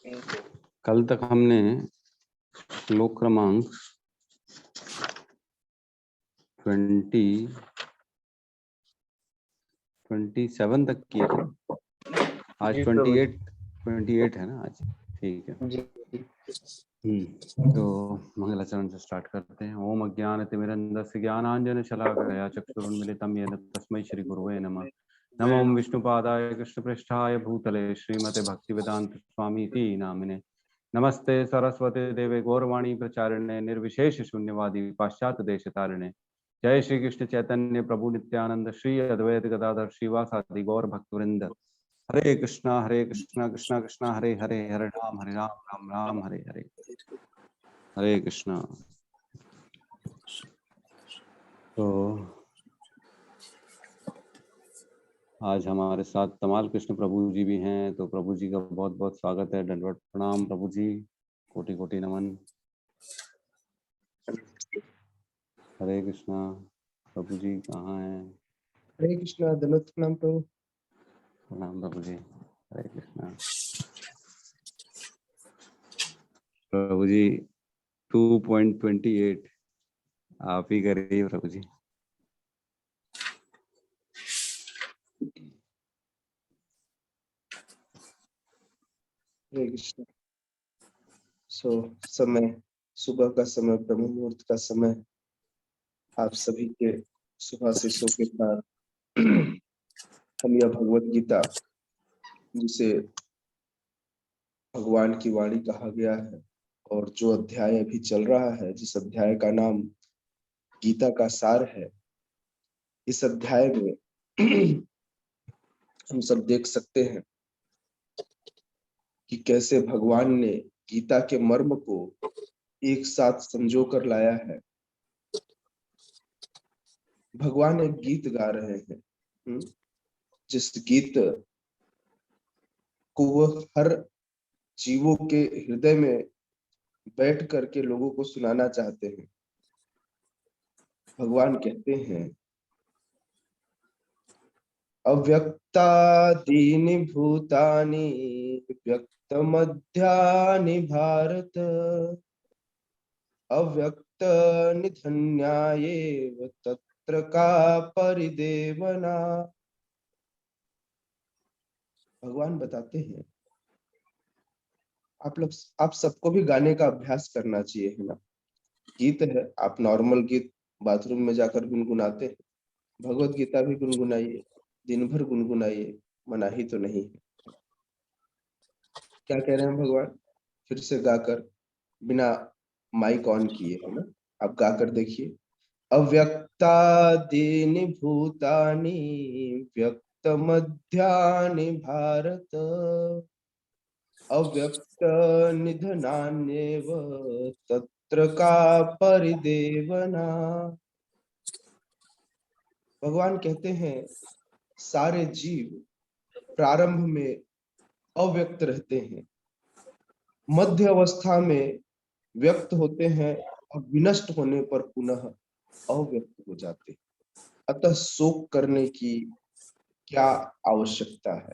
कल तक हमने श्लोक क्रमांक 27 तक किए थे। आज 28 है ना आज। ठीक है। तो मंगलाचरण से स्टार्ट करते हैं। ओम अज्ञानतिमिरन्धस्य ज्ञानाञ्जनशलाकया चक्षुरुन्मिलितं येन तस्मै श्री गुरुवे नमः। नमो विष्णुपादाय कृष्णपृष्ठाय भूतले श्रीमते भक्तिवेदांत स्वामी इति नामिने। नमस्ते सरस्वती देवे गौरवाणी प्रचारिणे निर्विशेष शून्यवादी पाश्चात्य देशतारिणे। जय श्री कृष्ण चैतन्य प्रभु नित्यानंद श्री अद्वैत गदाधर श्रीवासादि गौर भक्तवृंद। हरे कृष्णा कृष्णा कृष्णा हरे हरे, हरे राम राम राम हरे हरे। हरे कृष्णा। तो आज हमारे साथ तमाल कृष्ण प्रभु जी भी हैं, तो प्रभु जी का बहुत बहुत स्वागत है। दंडवत प्रणाम प्रभु जी, कोटि कोटि नमन। हरे कृष्णा। प्रभु जी कहाँ हैं? हरे कृष्णा। दंडवत प्रणाम प्रभु। प्रणाम प्रभु जी। हरे कृष्णा। प्रभु जी 2.28 आप ही करिए प्रभु जी। हरे कृष्णा। समय सुबह का समय, ब्रह्म मुहूर्त का समय, आप सभी के शुभाशीषों के साथ हम यह भगवत गीता, जिसे भगवान की वाणी कहा गया है और जो अध्याय अभी चल रहा है, जिस अध्याय का नाम गीता का सार है, इस अध्याय में हम सब देख सकते हैं कि कैसे भगवान ने गीता के मर्म को एक साथ संजो कर लाया है। भगवान एक गीत गा रहे हैं, जिस गीत को वह हर जीवों के हृदय में बैठ करके लोगों को सुनाना चाहते हैं। भगवान कहते हैं, अव्यक्तादीनि भूतानि व्यक्तमध्यानि भारत, अव्यक्त निधन्यायेव तत्र का परिदेवना। भगवान बताते हैं, आप सबको भी गाने का अभ्यास करना चाहिए, है ना। गीत है, आप नॉर्मल गीत बाथरूम में जाकर गुनगुनाते हैं, भगवत गीता भी गुनगुनाइए, दिन भर गुनगुनाइए, मना ही तो नहीं है। क्या कह रहे हैं भगवान? फिर से गाकर, बिना माइक ऑन किए, है ना, आप गाकर देखिए। अव्यक्तादीनि भूतानि व्यक्तमध्यानि भारत, अव्यक्त निधनान्येव तत्र का परिदेवना। भगवान कहते हैं, सारे जीव प्रारंभ में अव्यक्त रहते हैं, मध्य अवस्था में व्यक्त होते हैं और विनष्ट होने पर पुनः अव्यक्त हो जाते हैं। अतः शोक करने की क्या आवश्यकता है।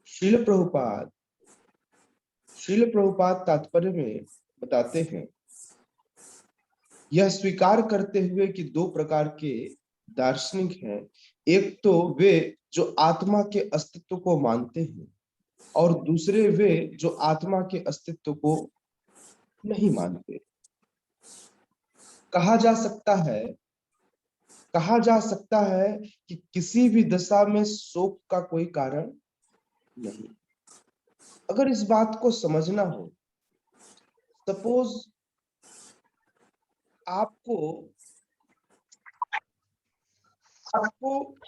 श्रील प्रभुपाद तात्पर्य में बताते हैं, यह स्वीकार करते हुए कि दो प्रकार के दार्शनिक हैं। एक तो वे जो आत्मा के अस्तित्व को मानते हैं, और दूसरे वे जो आत्मा के अस्तित्व को नहीं मानते। कहा जा सकता है कि किसी भी दशा में शोक का कोई कारण नहीं। अगर इस बात को समझना हो, सपोज आपको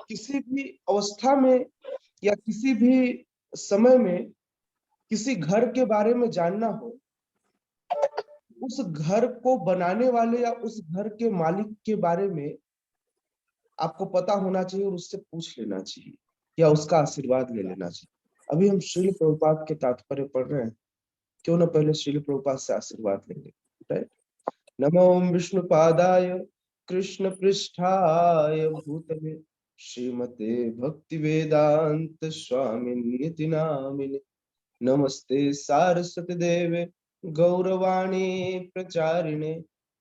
किसी भी अवस्था में या किसी भी समय में किसी घर के बारे में जानना हो, उस घर को बनाने वाले या उस घर के मालिक के बारे में आपको पता होना चाहिए और उससे पूछ लेना चाहिए या उसका आशीर्वाद ले लेना चाहिए। अभी हम श्रील प्रभुपाद के तात्पर्य पढ़ रहे हैं, क्यों ना पहले श्रील प्रभुपाद से आशीर्वाद लेंगे, राइट। नमो विष्णुपादाय कृष्ण पृष्ठाय भूतले श्रीमते भक्ति वेदांत स्वामिनिति नामिने। नमस्ते सारस्वती देवे गौरवाणी प्रचारिणे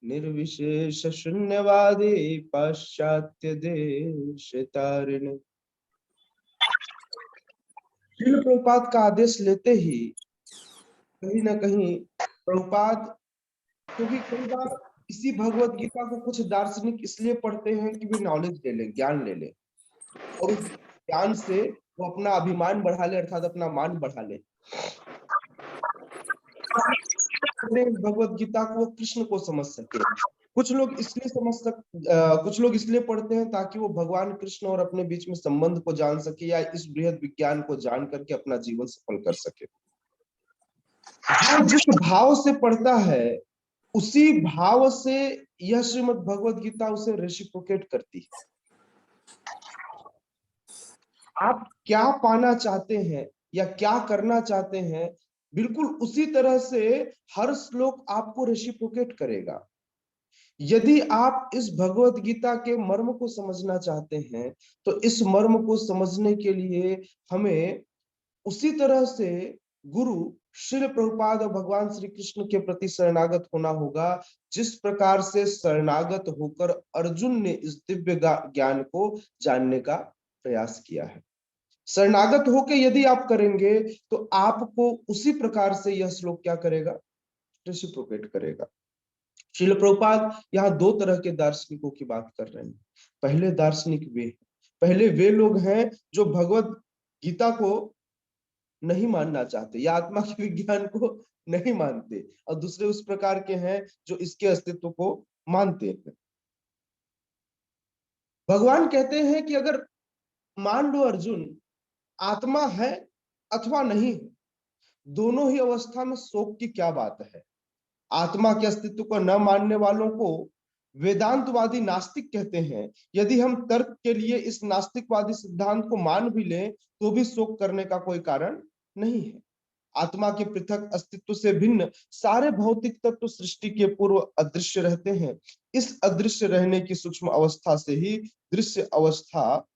निर्विशेष शून्यवादी पाश्चात्य देश तारिणे। श्रील प्रभुपाद का आदेश लेते ही कहीं ना कहीं प्रभुपाद, क्योंकि कई बार इसी भगवत गीता को कुछ दार्शनिक इसलिए पढ़ते हैं कि वे नॉलेज ले ले, ज्ञान ले ले, और उस ज्ञान से वो अपना अभिमान बढ़ा ले, अर्थात अपना मान बढ़ा ले। भगवत गीता को वो कृष्ण को समझ सके। कुछ लोग इसलिए पढ़ते हैं ताकि वो भगवान कृष्ण और अपने बीच में संबंध को जान सके, या इस बृहद विज्ञान को जान करके अपना जीवन सफल कर सके। जो जिस भाव से पढ़ता है उसी भाव से यह श्रीमद् भगवत गीता उसे रेसिप्रोकेट करती है। आप क्या पाना चाहते हैं या क्या करना चाहते हैं, बिल्कुल उसी तरह से हर श्लोक आपको रेसिप्रोकेट करेगा। यदि आप इस भगवत गीता के मर्म को समझना चाहते हैं तो इस मर्म को समझने के लिए हमें उसी तरह से गुरु श्री प्रभुपाद और भगवान श्री कृष्ण के प्रति शरणागत होना होगा, जिस प्रकार से शरणागत होकर अर्जुन ने इस दिव्य ज्ञान को जानने का प्रयास किया है। शरणागत होकर यदि आप करेंगे तो आपको उसी प्रकार से यह श्लोक क्या करेगा, रेसिप्रोकेट करेगा। श्रील प्रभुपाद यहाँ दो तरह के दार्शनिकों की बात कर रहे हैं। पहले वे लोग हैं जो भगवत गीता को नहीं मानना चाहते या आत्मा के विज्ञान को नहीं मानते, और दूसरे उस प्रकार के हैं जो इसके अस्तित्व को मानते हैं। भगवान कहते हैं कि अगर मान लो अर्जुन आत्मा है अथवा नहीं, दोनों ही अवस्था में शोक की क्या बात है। आत्मा के अस्तित्व को न मानने वालों को वेदांतवादी नास्तिक कहते हैं। यदि हम तर्क के लिए इस नास्तिकवादी सिद्धांत को मान भी लें तो भी शोक करने का कोई कारण नहीं है। आत्मा के पृथक अस्तित्व से भिन्न सारे भौतिक तत्व सृष्टि के पूर्व अदृश्य रहते हैं। इस अदृश्य रहने की सूक्ष्म अवस्था से ही दृश्य अवस्था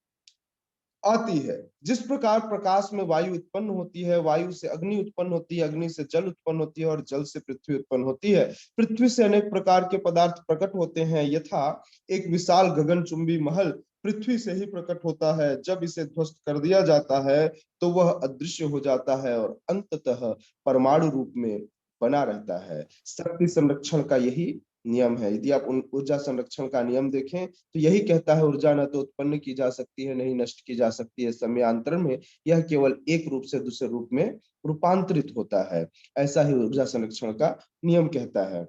आती है। जिस प्रकार प्रकाश में वायु उत्पन्न होती है, वायु से अग्नि उत्पन्न होती है, अग्नि से जल उत्पन्न होती है और जल से पृथ्वी उत्पन्न होती है, पृथ्वी से अनेक प्रकार के पदार्थ प्रकट होते हैं। यथा एक विशाल गगनचुंबी महल पृथ्वी से ही प्रकट होता है, जब इसे ध्वस्त कर दिया जाता है तो वह अदृश्य हो जाता है और अंततः परमाणु रूप में बना रहता है। शक्ति संरक्षण का यही नियम है। यदि आप ऊर्जा संरक्षण का नियम देखें तो यही कहता है, ऊर्जा न तो उत्पन्न की जा सकती है नहीं नष्ट की जा सकती है, समयांतर में यह केवल एक रूप से दूसरे रूप में रूपांतरित होता है। ऐसा ही ऊर्जा संरक्षण का नियम कहता है।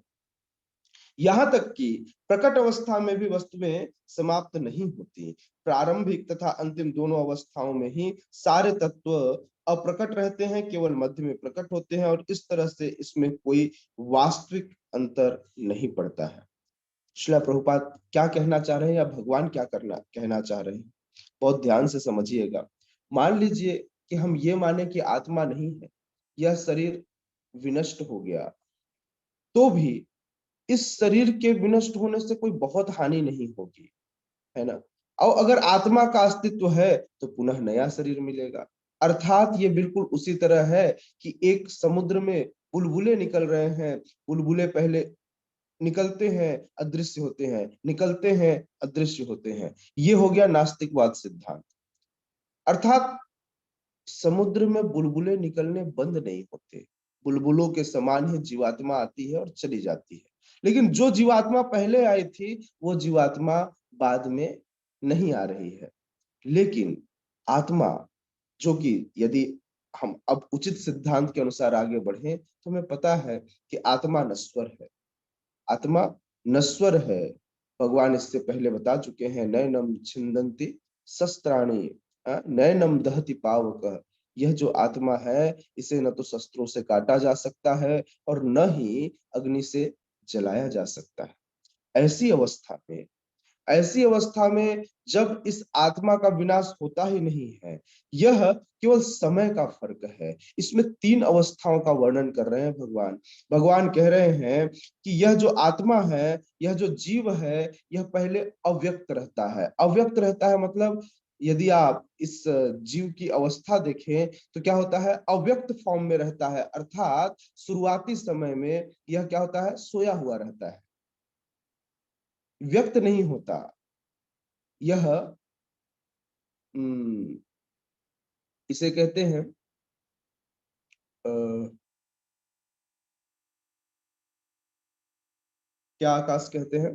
यहाँ तक कि प्रकट अवस्था में भी वस्तुएं समाप्त नहीं होती। प्रारंभिक तथा अंतिम दोनों अवस्थाओं में ही सारे तत्व अप्रकट रहते हैं, केवल मध्य में प्रकट होते हैं, और इस तरह से इसमें कोई वास्तविक अंतर नहीं पड़ता है। श्रील प्रभुपाद क्या कहना चाह रहे हैं या भगवान क्या कहना चाह रहे हैं, बहुत ध्यान से समझिएगा। मान लीजिए कि हम ये माने कि आत्मा नहीं है, यह शरीर विनष्ट हो गया, तो भी इस शरीर के विनष्ट होने से कोई बहुत हानि नहीं होगी, है ना। और अगर आत्मा का अस्तित्व है तो पुनः नया शरीर मिलेगा। अर्थात ये बिल्कुल उसी तरह है कि एक समुद्र में बुलबुले निकल रहे हैं, बुलबुले पहले निकलते हैं अदृश्य होते हैं, निकलते हैं अदृश्य होते हैं। ये हो गया नास्तिकवाद सिद्धांत। अर्थात समुद्र में बुलबुले निकलने बंद नहीं होते, बुलबुलों के समान ही जीवात्मा आती है और चली जाती है। लेकिन जो जीवात्मा पहले आई थी वो जीवात्मा बाद में नहीं आ रही है। लेकिन आत्मा, जो कि यदि हम अब उचित सिद्धांत के अनुसार आगे बढ़े तो हमें पता है कि आत्मा नश्वर है, आत्मा नश्वर है। भगवान इससे पहले बता चुके हैं, नैनम छिन्दन्ति शस्त्राणि नैनम दहति पावक। यह जो आत्मा है इसे न तो शस्त्रों से काटा जा सकता है और न ही अग्नि से जलाया जा सकता है। ऐसी अवस्था में जब इस आत्मा का विनाश होता ही नहीं है, यह केवल समय का फर्क है। इसमें तीन अवस्थाओं का वर्णन कर रहे हैं भगवान कह रहे हैं कि यह जो आत्मा है, यह जो जीव है, यह पहले अव्यक्त रहता है। अव्यक्त रहता है मतलब यदि आप इस जीव की अवस्था देखें तो क्या होता है, अव्यक्त फॉर्म में रहता है, अर्थात शुरुआती समय में यह क्या होता है, सोया हुआ रहता है, व्यक्त नहीं होता। यह इसे कहते हैं क्या आकाश कहते हैं,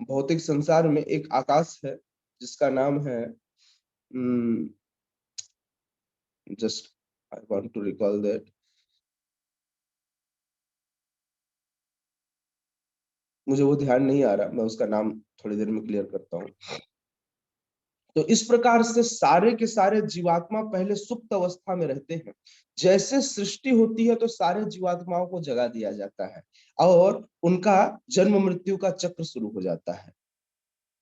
भौतिक संसार में एक आकाश है जिसका नाम है, just I want to recall that, मुझे वो ध्यान नहीं आ रहा, मैं उसका नाम थोड़ी देर में क्लियर करता हूँ। तो इस प्रकार से सारे के सारे जीवात्मा पहले सुप्त अवस्था में रहते हैं। जैसे सृष्टि होती है तो सारे जीवात्माओं को जगा दिया जाता है और उनका जन्म मृत्यु का चक्र शुरू हो जाता है।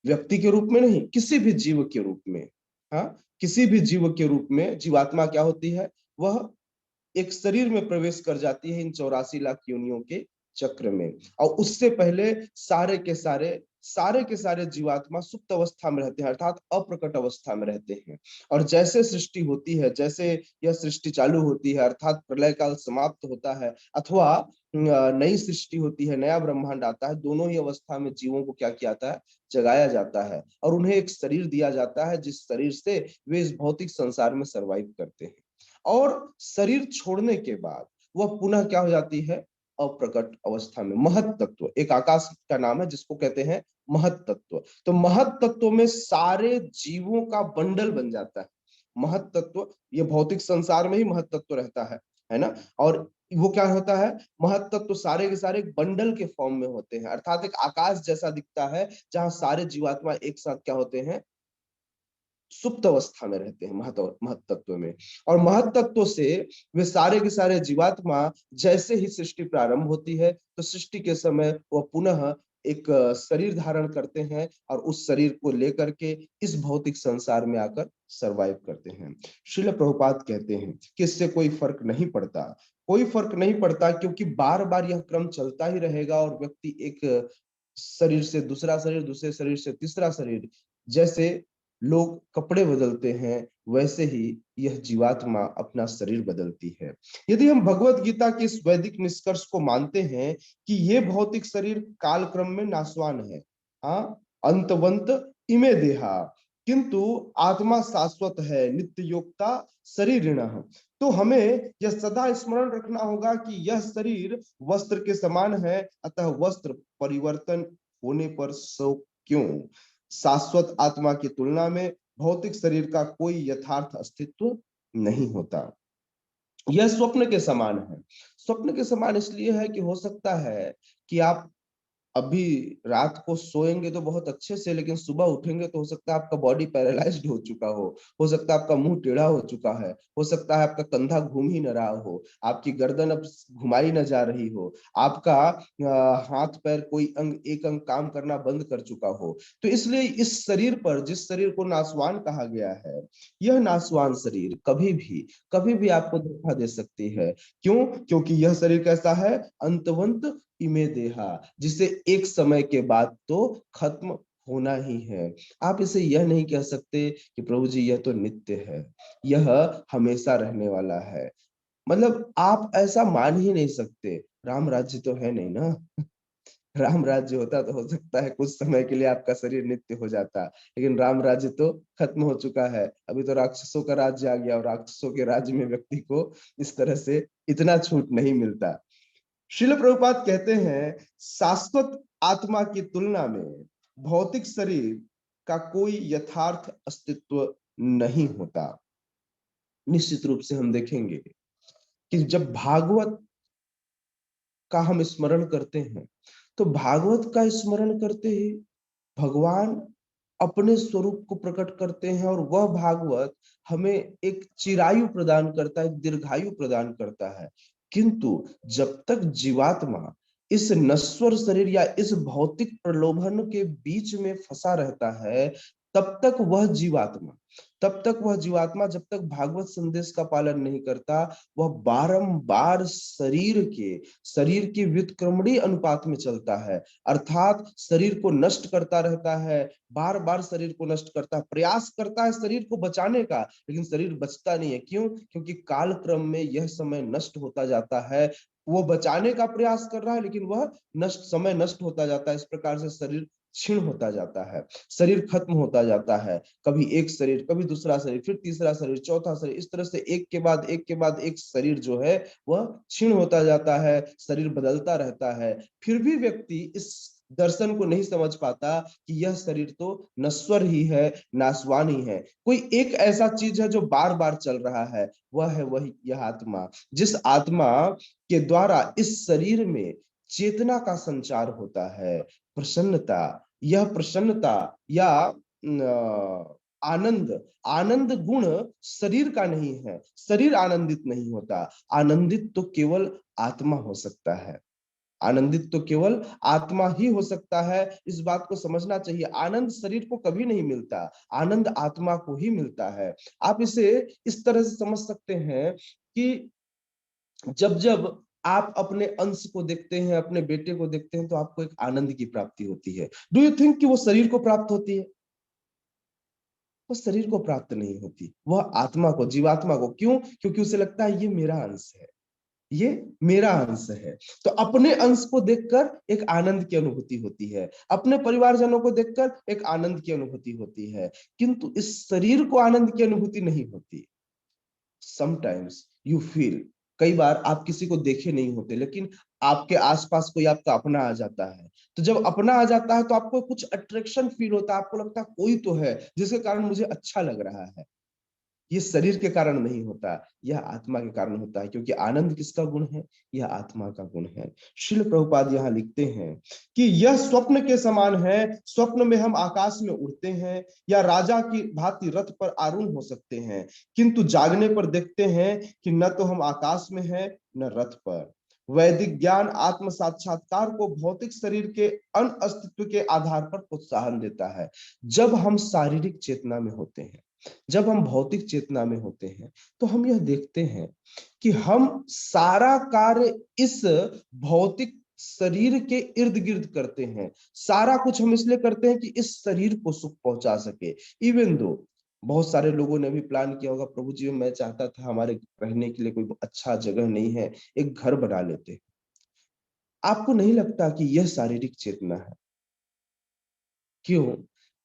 व्यक्ति के रूप में नहीं, किसी भी जीव के रूप में। हाँ, किसी भी जीव के रूप में जीवात्मा क्या होती है, वह एक शरीर में प्रवेश कर जाती है इन 84 लाख योनियों के चक्र में। और उससे पहले सारे के सारे जीवात्मा सुप्त अवस्था में रहते हैं, अर्थात अप्रकट अवस्था में रहते हैं। और जैसे सृष्टि होती है, जैसे यह सृष्टि चालू होती है, अर्थात प्रलय काल समाप्त होता है अथवा नई सृष्टि होती है, नया ब्रह्मांड आता है, दोनों ही अवस्था में जीवों को क्या किया जाता है, जगाया जाता है और उन्हें एक शरीर दिया जाता है जिस शरीर से वे इस भौतिक संसार में सर्वाइव करते हैं। और शरीर छोड़ने के बाद वह पुनः क्या हो जाती है, अप्रकट अवस्था में। महत तत्व एक आकाश का नाम है जिसको कहते हैं महत तत्व। तो महत तत्व में सारे जीवों का बंडल बन जाता है। महत तत्व, ये भौतिक संसार में ही महत तत्व रहता है ना। और वो क्या होता है, महत तत्व सारे के सारे एक बंडल के फॉर्म में होते हैं, अर्थात एक आकाश जैसा दिखता है जहां सारे जीवात्मा एक साथ क्या होते हैं, सुप्त अवस्था में रहते हैं महत तत्व में। और महत तत्व से वे सारे के सारे जीवात्मा जैसे ही सृष्टि प्रारंभ होती है तो सृष्टि के समय वह पुनः एक शरीर धारण करते हैं और उस शरीर को लेकर के इस भौतिक संसार में आकर सरवाइव करते हैं। श्रील प्रभुपाद कहते हैं कि इससे कोई फर्क नहीं पड़ता, कोई फर्क नहीं पड़ता, क्योंकि बार बार यह क्रम चलता ही रहेगा और व्यक्ति एक शरीर से दूसरा शरीर, दूसरे शरीर से तीसरा शरीर, जैसे लोग कपड़े बदलते हैं वैसे ही यह जीवात्मा अपना शरीर बदलती है। यदि हम भगवत गीता के इस वैदिक निष्कर्ष को मानते हैं कि ये भौतिक शरीर काल क्रम में नाशवान है, हाँ, अंतवंत इमे देहा, किंतु आत्मा शाश्वत है, नित्य योक्ता शरीरिणः, तो हमें यह सदा स्मरण रखना होगा कि यह शरीर वस्त्र के समान है, अतः वस्त्र परिवर्तन होने पर शोक क्यों। शाश्वत आत्मा की तुलना में भौतिक शरीर का कोई यथार्थ अस्तित्व नहीं होता। यह स्वप्न के समान है। स्वप्न के समान इसलिए है कि हो सकता है कि आप अभी रात को सोएंगे तो बहुत अच्छे से, लेकिन सुबह उठेंगे तो हो सकता है आपका बॉडी पैरालाइज्ड हो चुका हो सकता है आपका मुंह टेढ़ा हो चुका है, हो सकता है आपका कंधा घूम ही न रहा हो, आपकी गर्दन अब घुमाई न जा रही हो, आपका हाथ पैर कोई एक अंग काम करना बंद कर चुका हो। तो इसलिए इस शरीर पर, जिस शरीर को नासवान कहा गया है, यह नासवान शरीर कभी भी आपको धोखा दे सकती है। क्यों? क्योंकि यह शरीर कैसा है, अंतवंत इमे देहा, जिसे एक समय के बाद तो खत्म होना ही है। आप इसे यह नहीं कह सकते कि प्रभु जी यह तो नित्य है, यह हमेशा रहने वाला है। मतलब आप ऐसा मान ही नहीं सकते। राम राज्य तो है नहीं ना। राम राज्य होता तो हो सकता है कुछ समय के लिए आपका शरीर नित्य हो जाता, लेकिन राम राज्य तो खत्म हो चुका है। अभी तो राक्षसों का राज्य आ गया और राक्षसों के राज्य में व्यक्ति को इस तरह से इतना छूट नहीं मिलता। श्रील प्रभुपाद कहते हैं शाश्वत आत्मा की तुलना में भौतिक शरीर का कोई यथार्थ अस्तित्व नहीं होता। निश्चित रूप से हम देखेंगे कि जब भागवत का हम स्मरण करते हैं तो भागवत का स्मरण करते ही भगवान अपने स्वरूप को प्रकट करते हैं और वह भागवत हमें एक चिरायु प्रदान करता है, दीर्घायु प्रदान करता है। किंतु जब तक जीवात्मा इस नश्वर शरीर या इस भौतिक प्रलोभन के बीच में फंसा रहता है, तब तक वह जीवात्मा जब तक भागवत संदेश का पालन नहीं करता, वह बारंबार शरीर के व्युत्क्रमणी अनुपात में चलता है, अर्थात शरीर को नष्ट करता रहता है, बार बार शरीर को नष्ट करता है, प्रयास करता है शरीर को बचाने का, लेकिन शरीर बचता नहीं है। क्यों? क्योंकि काल क्रम में यह समय नष्ट होता जाता है। वो बचाने का प्रयास कर रहा है, लेकिन वह समय नष्ट होता जाता है। इस प्रकार से शरीर क्षीण होता जाता है, शरीर खत्म होता जाता है। कभी एक शरीर, कभी दूसरा शरीर, फिर तीसरा शरीर, चौथा शरीर, इस तरह से एक के बाद एक शरीर जो है वह क्षीण होता जाता है, शरीर बदलता रहता है। फिर भी व्यक्ति इस दर्शन को नहीं समझ पाता कि यह शरीर तो नश्वर ही है, नाशवान ही है। कोई एक ऐसा चीज है जो बार बार चल रहा है, वह है वही यह आत्मा, जिस आत्मा के द्वारा इस शरीर में चेतना का संचार होता है। प्रसन्नता, यह प्रसन्नता या आनंद, आनंद गुण शरीर का नहीं है, शरीर आनंदित नहीं होता। आनंदित तो केवल आत्मा हो सकता है, आनंदित तो केवल आत्मा ही हो सकता है। इस बात को समझना चाहिए। आनंद शरीर को कभी नहीं मिलता, आनंद आत्मा को ही मिलता है। आप इसे इस तरह से समझ सकते हैं कि जब जब आप अपने अंश को देखते हैं, अपने बेटे को देखते हैं, तो आपको एक आनंद की प्राप्ति होती है। डू यू थिंक कि वो शरीर को प्राप्त होती है? वो शरीर को प्राप्त नहीं होती, वह आत्मा को, जीवात्मा को। क्यों? क्योंकि उसे लगता है ये मेरा अंश है, ये मेरा अंश है। तो अपने अंश को देखकर एक आनंद की अनुभूति होती है, अपने परिवारजनों को देखकर एक आनंद की अनुभूति होती है, किंतु इस शरीर को आनंद की अनुभूति नहीं होती। समटाइम्स यू फील, कई बार आप किसी को देखे नहीं होते, लेकिन आपके आसपास कोई आपका अपना आ जाता है। तो जब अपना आ जाता है तो आपको कुछ अट्रैक्शन फील होता है, आपको लगता है कोई तो है जिसके कारण मुझे अच्छा लग रहा है। ये शरीर के कारण नहीं होता, यह आत्मा के कारण होता है, क्योंकि आनंद किसका गुण है? यह आत्मा का गुण है। श्रील प्रभुपाद यहाँ लिखते हैं कि यह स्वप्न के समान है। स्वप्न में हम आकाश में उड़ते हैं या राजा की भांति रथ पर आरूढ़ हो सकते हैं, किंतु जागने पर देखते हैं कि न तो हम आकाश में हैं न रथ पर। वैदिक ज्ञान आत्म साक्षात्कार को भौतिक शरीर के अनअस्तित्व के आधार पर प्रोत्साहन देता है। जब हम शारीरिक चेतना में होते हैं, जब हम भौतिक चेतना में होते हैं, तो हम यह देखते हैं कि हम सारा कार्य इस भौतिक शरीर के इर्द गिर्द करते हैं। सारा कुछ हम इसलिए करते हैं कि इस शरीर को सुख पहुंचा सके। इवन दो बहुत सारे लोगों ने भी प्लान किया होगा, प्रभु जी मैं चाहता था हमारे रहने के लिए कोई अच्छा जगह नहीं है, एक घर बना लेते। आपको नहीं लगता कि यह शारीरिक चेतना है? क्यों?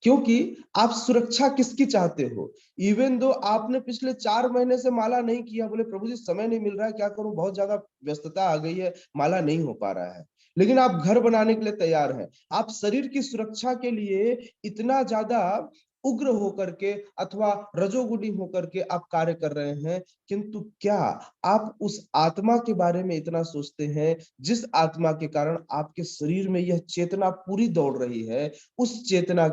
क्योंकि आप सुरक्षा किसकी चाहते हो? इवन दो आपने पिछले 4 महीने से माला नहीं किया, बोले प्रभु जी समय नहीं मिल रहा है, क्या करूं, बहुत ज्यादा व्यस्तता आ गई है, माला नहीं हो पा रहा है, लेकिन आप घर बनाने के लिए तैयार हैं। आप शरीर की सुरक्षा के लिए इतना ज्यादा उग्र होकर के अथवा रजोगुनी होकर के आप कार्य कर रहे हैं, किंतु क्या आप उस आत्मा के बारे में इतना सोचते हैं जिस आत्मा के कारण आपके शरीर में यह चेतना पूरी दौड़ रही है? उस चेतना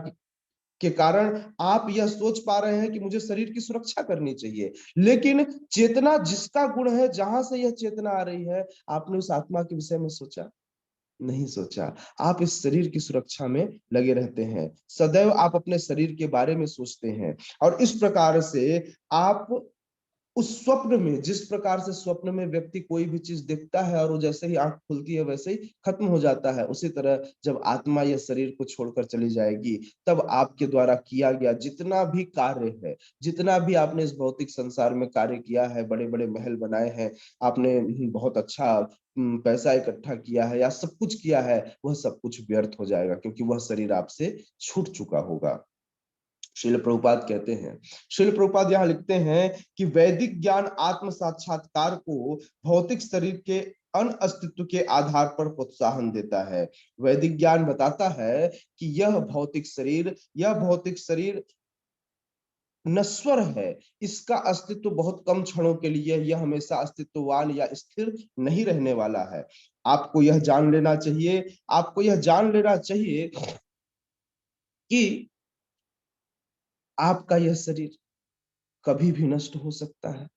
के कारण आप यह सोच पा रहे हैं कि मुझे शरीर की सुरक्षा करनी चाहिए, लेकिन चेतना जिसका गुण है, जहां से यह चेतना आ रही है, आपने उस आत्मा के विषय में सोचा? नहीं सोचा। आप इस शरीर की सुरक्षा में लगे रहते हैं, सदैव आप अपने शरीर के बारे में सोचते हैं, और इस प्रकार से आप उस स्वप्न में, जिस प्रकार से स्वप्न में व्यक्ति कोई भी चीज देखता है और वो जैसे ही आंख खुलती है वैसे ही खत्म हो जाता है, उसी तरह जब आत्मा या शरीर को छोड़कर चली जाएगी, तब आपके द्वारा किया गया जितना भी कार्य है, जितना भी आपने इस भौतिक संसार में कार्य किया है, बड़े बड़े महल बनाए हैं, आपने बहुत अच्छा पैसा इकट्ठा किया है या सब कुछ किया है, वह सब कुछ व्यर्थ हो जाएगा, क्योंकि वह शरीर आपसे छूट चुका होगा। श्रील प्रभुपाद कहते हैं, श्रील प्रभुपाद यहाँ लिखते हैं कि वैदिक ज्ञान आत्म साक्षात्कार को भौतिक शरीर के अनअस्तित्व के आधार पर प्रोत्साहन देता है। वैदिक ज्ञान बताता है कि यह भौतिक शरीर नश्वर है, इसका अस्तित्व बहुत कम क्षणों के लिए, यह हमेशा अस्तित्ववान या स्थिर नहीं रहने वाला है। आपको यह जान लेना चाहिए, आपको यह जान लेना चाहिए कि आपका यह शरीर कभी भी नष्ट हो सकता है,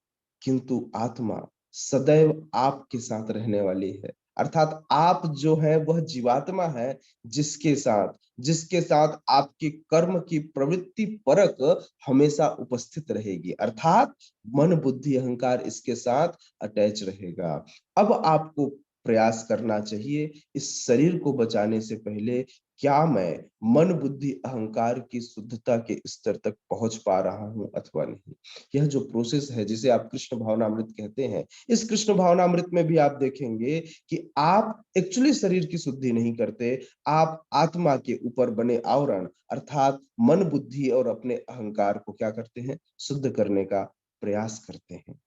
किंतु आत्मा सदैव आपके साथ रहने वाली है। अर्थात आप जो है वह जीवात्मा है, जिसके साथ आपके कर्म की प्रवृत्ति परक हमेशा उपस्थित रहेगी, अर्थात मन बुद्धि अहंकार इसके साथ अटैच रहेगा। अब आपको प्रयास करना चाहिए इस शरीर को बचाने से पहले, क्या मैं मन बुद्धि अहंकार की शुद्धता के स्तर तक पहुंच पा रहा हूं अथवा नहीं। यह जो प्रोसेस है जिसे आप कृष्ण भावनामृत कहते हैं, इस कृष्ण भावनामृत में भी आप देखेंगे कि आप एक्चुअली शरीर की शुद्धि नहीं करते, आप आत्मा के ऊपर बने आवरण अर्थात मन बुद्धि और अपने अहंकार को क्या करते हैं, शुद्ध करने का प्रयास करते हैं।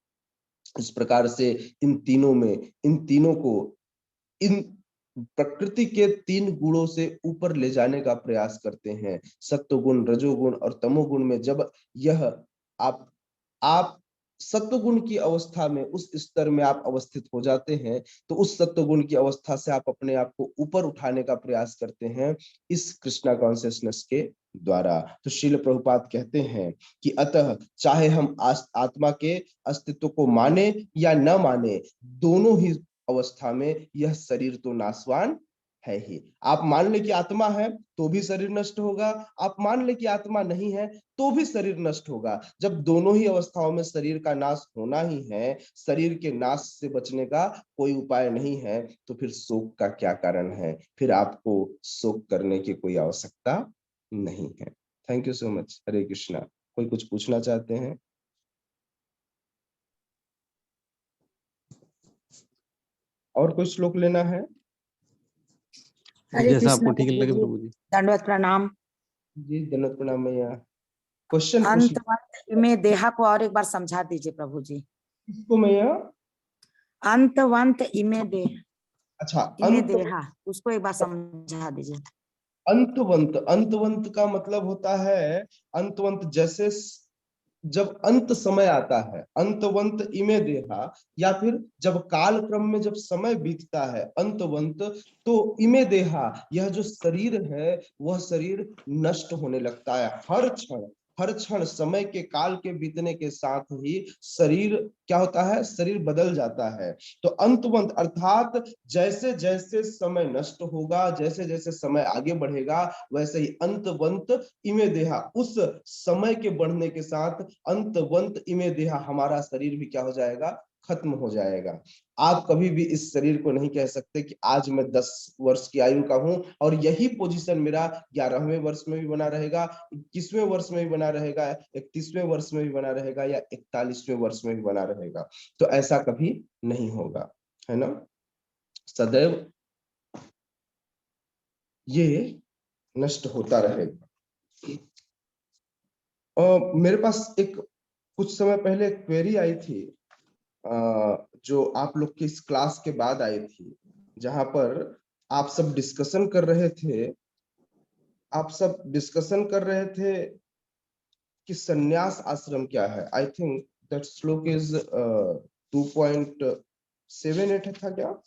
इस प्रकार से इन तीनों को इन प्रकृति के तीन गुणों से ऊपर ले जाने का प्रयास करते हैं। सत्वगुण रजोगुण और तमोगुण में जब यह आप सत्वगुण की अवस्था में उस स्तर में आप अवस्थित हो जाते हैं, तो उस सत्वगुण की अवस्था से आप अपने आप को ऊपर उठाने का प्रयास करते हैं इस कृष्णा कॉन्शियसनेस के द्वारा। तो श्रील प्रभुपाद कहते हैं कि अतः चाहे हम आत्मा के अस्तित्व को माने या न माने, दोनों ही अवस्था में यह शरीर तो नाशवान है ही। आप मान ले कि आत्मा है तो भी शरीर नष्ट होगा, आप मान ले कि आत्मा नहीं है तो भी शरीर नष्ट होगा। जब दोनों ही अवस्थाओं में शरीर का नाश होना ही है, शरीर के नाश से बचने का कोई उपाय नहीं है, तो फिर शोक का क्या कारण है, फिर आपको शोक करने की कोई आवश्यकता नहीं है। Thank you so much. Hare Krishna. कोई कुछ पूछना चाहते हैं? और कोई श्लोक लेना है? हरे जैसा आपको कृष्ण ठीक प्रभु लगे जी, प्रभु जी। दंडवत प्रणाम। जी दंडवत प्रणाम। मैया क्वेश्चन पूछ अंतवंत में देहा को और एक बार समझा दीजिए प्रभु जी। किसको मैया? अंतवंत इमे देह, अच्छा, इमे देहा, उसको एक बार समझा दीजिए। अंतवंत। अंतवंत का मतलब होता है अंतवंत, जैसे जब अंत समय आता है, अंतवंत इमे देहा, या फिर जब काल क्रम में जब समय बीतता है अंतवंत, तो इमे देहा, यह जो शरीर है वह शरीर नष्ट होने लगता है हर क्षण समय के काल के बीतने के साथ ही शरीर क्या होता है, शरीर बदल जाता है। तो अंतवंत अर्थात जैसे जैसे समय नष्ट होगा, जैसे जैसे समय आगे बढ़ेगा, वैसे ही अंतवंत इमे देहा, उस समय के बढ़ने के साथ अंतवंत इमे देहा, हमारा शरीर भी क्या हो जाएगा, खत्म हो जाएगा। आप कभी भी इस शरीर को नहीं कह सकते कि आज मैं 10 वर्ष की आयु का हूं और यही पोजीशन मेरा 11वें वर्ष में भी बना रहेगा, 21वें वर्ष में भी बना रहेगा, 31वें वर्ष में भी बना रहेगा, या 41वें वर्ष में भी बना रहेगा। तो ऐसा कभी नहीं होगा, है ना। सदैव ये नष्ट होता रहेगा। मेरे पास एक कुछ समय पहले क्वेरी आई थी, जो आप लोग की इस क्लास के बाद आई थी, जहां पर आप सब डिस्कशन कर रहे थे कि सन्यास आश्रम क्या है। आई थिंक दैट श्लोक इज 2.78 था क्या?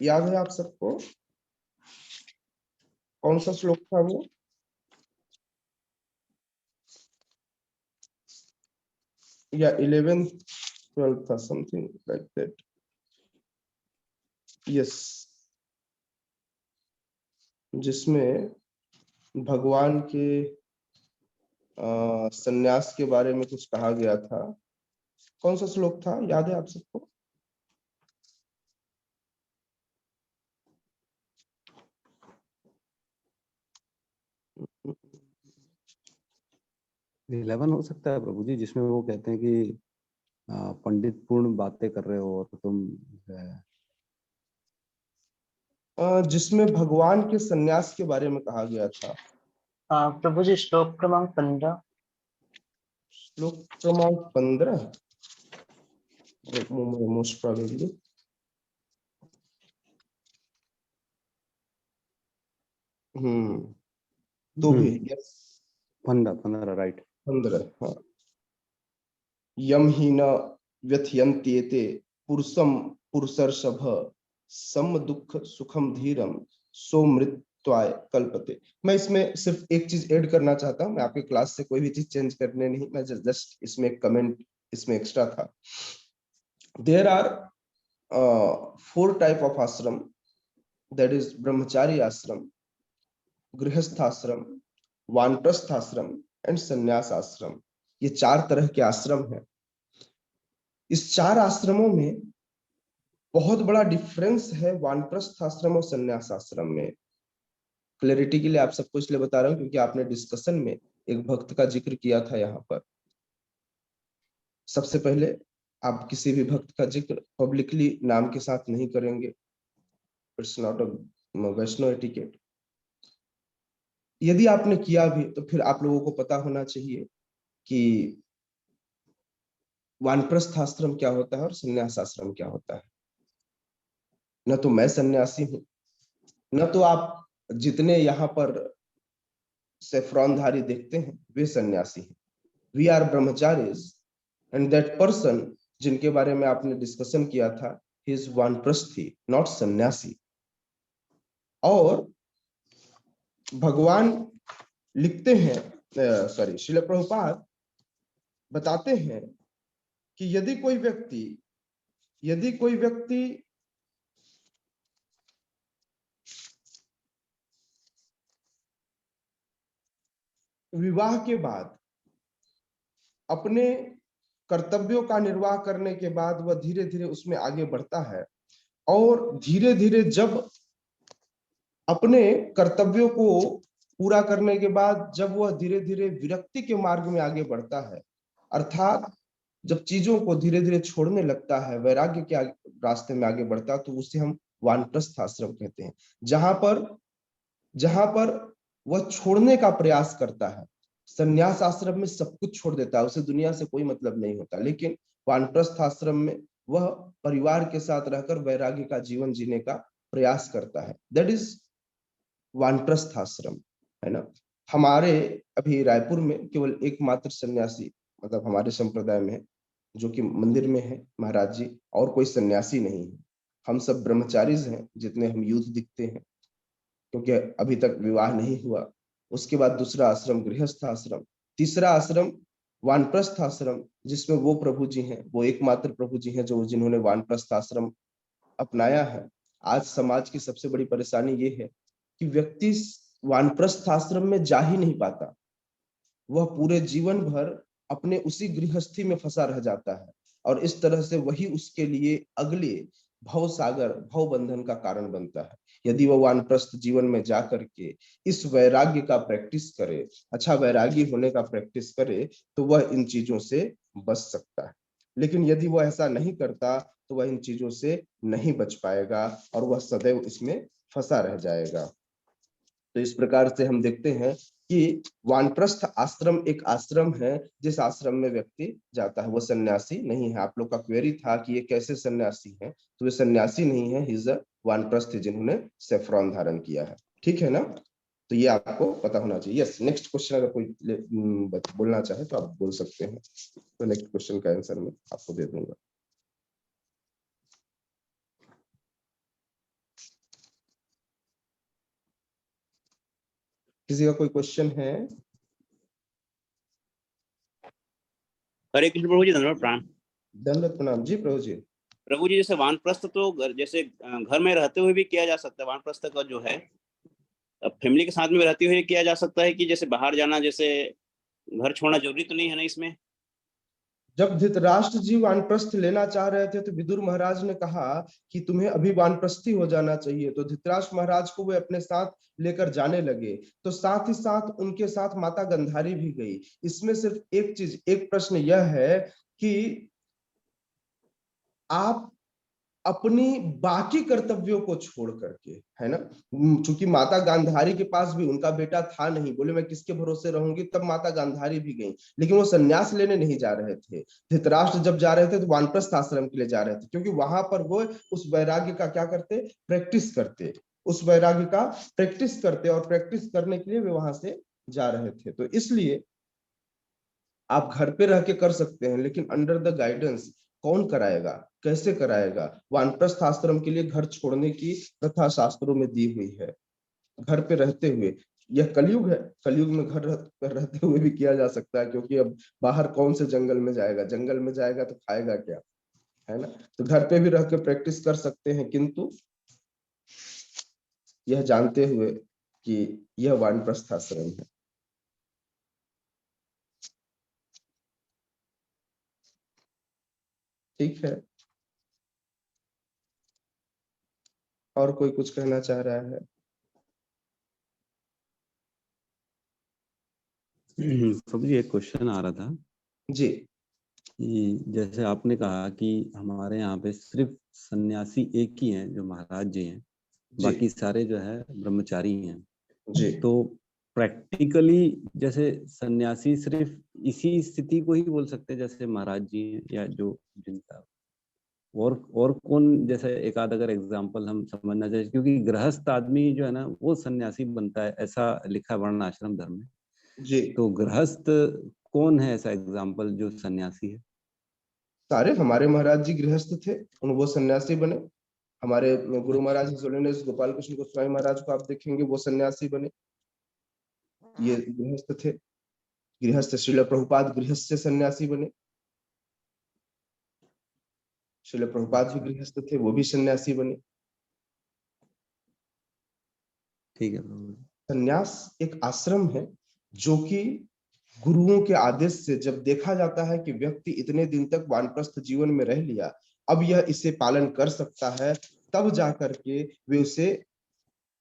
याद है आप सबको? कौन सा श्लोक था वो? या 11th 12th था, समथिंग लाइक दैट। यस, जिसमें भगवान के सन्यास के बारे में कुछ कहा गया था। कौन सा श्लोक था, याद है आप सबको? इलेवन हो सकता है प्रभु जी, जिसमें वो कहते हैं कि पंडित पूर्ण बातें कर रहे हो और तुम जिसमें भगवान के सन्यास के बारे में कहा गया था। प्रभु जी श्लोक क्रमांक 15। श्लोक क्रमांक 15 मोस्ट प्रोबेबली। तो भी यस, 15 राइट। 15। हाँ, यम ही न व्यथयन्ति एते पुरुषम पुरुषर्षभ सम दुख सुखम धीरम सो त्वाय कल्पते। मैं इसमें सिर्फ एक चीज ऐड करना चाहता हूँ, मैं आपके क्लास से कोई भी चीज चेंज करने नहीं, मैं जस्ट इसमें एक कमेंट इसमें एक्स्ट्रा था। देयर आर 4 टाइप ऑफ आश्रम, दैट इज ब्रह्मचारी आश्रम, गृहस्थाश्रम, वानप्रस्थाश्रम एंड संन्यास आश्रम। ये 4 तरह के आश्रम हैं। इस 4 आश्रमों में बहुत बड़ा डिफरेंस है वानप्रस्थ आश्रम और संन्यास आश्रम में। क्लैरिटी के लिए आप सबको इसलिए बता रहा हूं क्योंकि आपने डिस्कशन में एक भक्त का जिक्र किया था यहाँ पर। सबसे पहले आप किसी भी भक्त का जिक्र पब्लिकली नाम के साथ नहीं करेंगे, it's not a Vaishnava etiquette. यदि आपने किया भी तो फिर आप लोगों को पता होना चाहिए कि वानप्रस्थ आश्रम क्या होता है और संन्यास आश्रम क्या होता है। न तो मैं सन्यासी हूं, न तो आप जितने यहाँ पर सेफ्रॉनधारी देखते हैं वे सन्यासी हैं। We are brahmacharis and that person जिनके बारे में आपने डिस्कशन किया था, ही इज वानप्रस्थी नॉट सन्यासी। और भगवान लिखते हैं, सॉरी श्रील प्रभुपाद बताते हैं कि यदि कोई व्यक्ति विवाह के बाद अपने कर्तव्यों का निर्वाह करने के बाद वह धीरे धीरे उसमें आगे बढ़ता है, और धीरे धीरे जब अपने कर्तव्यों को पूरा करने के बाद जब वह धीरे धीरे विरक्ति के मार्ग में आगे बढ़ता है, अर्थात जब चीजों को धीरे धीरे छोड़ने लगता है, वैराग्य के रास्ते में आगे बढ़ता है, तो उसे हम वानप्रस्थ आश्रम कहते हैं। जहां पर वह छोड़ने का प्रयास करता है। संन्यास आश्रम में सब कुछ छोड़ देता है, उसे दुनिया से कोई मतलब नहीं होता, लेकिन वानप्रस्थ आश्रम में वह परिवार के साथ रहकर वैराग्य का जीवन जीने का प्रयास करता है। दैट इज वानप्रस्थ आश्रम, है ना। हमारे अभी रायपुर में केवल एकमात्र सन्यासी मतलब हमारे संप्रदाय में जो कि मंदिर में है महाराज जी, और कोई सन्यासी नहीं है। हम सब ब्रह्मचारीज हैं जितने हम यूथ दिखते हैं, क्योंकि अभी तक विवाह नहीं हुआ। उसके बाद दूसरा आश्रम गृहस्थ आश्रम, तीसरा आश्रम वानप्रस्थ आश्रम, जिसमें वो प्रभु जी हैं, वो एकमात्र प्रभु जी हैं जो जिन्होंने वानप्रस्थ आश्रम अपनाया है। आज समाज की सबसे बड़ी परेशानी ये है कि व्यक्ति वानप्रस्थ आश्रम में जा ही नहीं पाता, वह पूरे जीवन भर अपने उसी गृहस्थी में फंसा रह जाता है, और इस तरह से वही उसके लिए अगले भव सागर भव बंधन का कारण बनता है। यदि वह वानप्रस्थ जीवन में जाकर के इस वैराग्य का प्रैक्टिस करे, अच्छा वैरागी होने का प्रैक्टिस करे, तो वह इन चीजों से बच सकता है। लेकिन यदि वह ऐसा नहीं करता तो वह इन चीजों से नहीं बच पाएगा और वह सदैव इसमें फंसा रह जाएगा। तो इस प्रकार से हम देखते हैं कि वानप्रस्थ आश्रम एक आश्रम है जिस आश्रम में व्यक्ति जाता है, वो सन्यासी नहीं है। आप लोग का क्वेरी था कि ये कैसे सन्यासी है, तो वे सन्यासी नहीं है, ही इज अ वानप्रस्थ जिन्होंने सेफ्रॉन धारण किया है। ठीक है ना, तो ये आपको पता होना चाहिए। यस, नेक्स्ट क्वेश्चन अगर कोई बोलना चाहे तो आप बोल सकते हैं, तो नेक्स्ट क्वेश्चन का आंसर मैं आपको दे दूंगा। किसी का कोई क्वेश्चन है? हरे कृष्ण प्रभु जी, धन्यवाद प्रणाम। धन्यवाद प्रणाम जी प्रभु जी। प्रभु जी, जैसे वानप्रस्थ तो जैसे घर में रहते हुए भी किया जा सकता है, वानप्रस्थ का जो है फैमिली के साथ में रहते हुए किया जा सकता है कि जैसे बाहर जाना, जैसे घर छोड़ना जरूरी तो नहीं है ना इसमें? जब धृतराष्ट्र जी वानप्रस्थ लेना चाह रहे थे तो विदुर महाराज ने कहा कि तुम्हें अभी वानप्रस्थी हो जाना चाहिए, तो धृतराष्ट्र महाराज को वे अपने साथ लेकर जाने लगे। तो साथ ही साथ उनके साथ माता गंधारी भी गई। इसमें सिर्फ एक चीज, एक प्रश्न यह है कि आप अपनी बाकी कर्तव्यों को छोड़ करके, है ना, चूंकि माता गांधारी के पास भी उनका बेटा था नहीं, बोले मैं किसके भरोसे रहूंगी, तब माता गांधारी भी गई, लेकिन वो सन्यास लेने नहीं जा रहे थे। धृतराष्ट्र जब जा रहे थे तो वानप्रस्थ आश्रम के लिए जा रहे थे, क्योंकि वहां पर वो उस वैराग्य का क्या करते, प्रैक्टिस करते, उस वैराग्य का प्रैक्टिस करते, और प्रैक्टिस करने के लिए वे वहां से जा रहे थे। तो इसलिए आप घर पे रह के कर सकते हैं, लेकिन अंडर द गाइडेंस कौन कराएगा, कैसे कराएगा? वानप्रस्थ आश्रम के लिए घर छोड़ने की प्रथा शास्त्रों में दी हुई है। घर पे रहते हुए। यह कलयुग है, कलयुग में घर पर रहते हुए भी किया जा सकता है, क्योंकि अब बाहर कौन से जंगल में जाएगा, जंगल में जाएगा तो खाएगा क्या, है ना। तो घर पे भी रह के प्रैक्टिस कर सकते हैं, किंतु यह जानते हुए कि यह वानप्रस्थ आश्रम है। ठीक है, और कोई कुछ कहना चाह रहा है? प्रभु जी एक क्वेश्चन आ रहा था जी कि जैसे आपने कहा कि हमारे यहाँ पे सिर्फ सन्यासी एक ही हैं जो महाराज जी हैं, जी बाकी सारे जो है ब्रह्मचारी हैं। जी तो प्रैक्टिकली जैसे सन्यासी सिर्फ इसी स्थिति को ही बोल सकते हैं जैसे महाराज जी हैं, या जो जिनका और कौन, जैसे एक आध अगर एग्जांपल हम समझना चाहिए, क्योंकि गृहस्थ आदमी जो है ना वो सन्यासी बनता है, ऐसा लिखा वर्ण आश्रम धर्म में। जी तो गृहस्थ कौन है ऐसा एग्जाम्पल जो सन्यासी है? सारे हमारे महाराज जी गृहस्थ थे, वो सन्यासी बने। हमारे गुरु महाराज हिजोलेनेस गोपाल कृष्ण गोस्वामी महाराज को आप देखेंगे, वो सन्यासी बने, ये गृहस्थ थे। गृहस्थ श्रील प्रभुपाद गृहस्थ से सन्यासी बने, श्रील प्रभुपाद भी गृहस्थ थे, वो भी सन्यासी बने। ठीक है प्रभु। सन्यास एक आश्रम है जो कि गुरुओं के आदेश से, जब देखा जाता है कि व्यक्ति इतने दिन तक वानप्रस्थ जीवन में रह लिया, अब यह इसे पालन कर सकता है, तब जाकर के वे उसे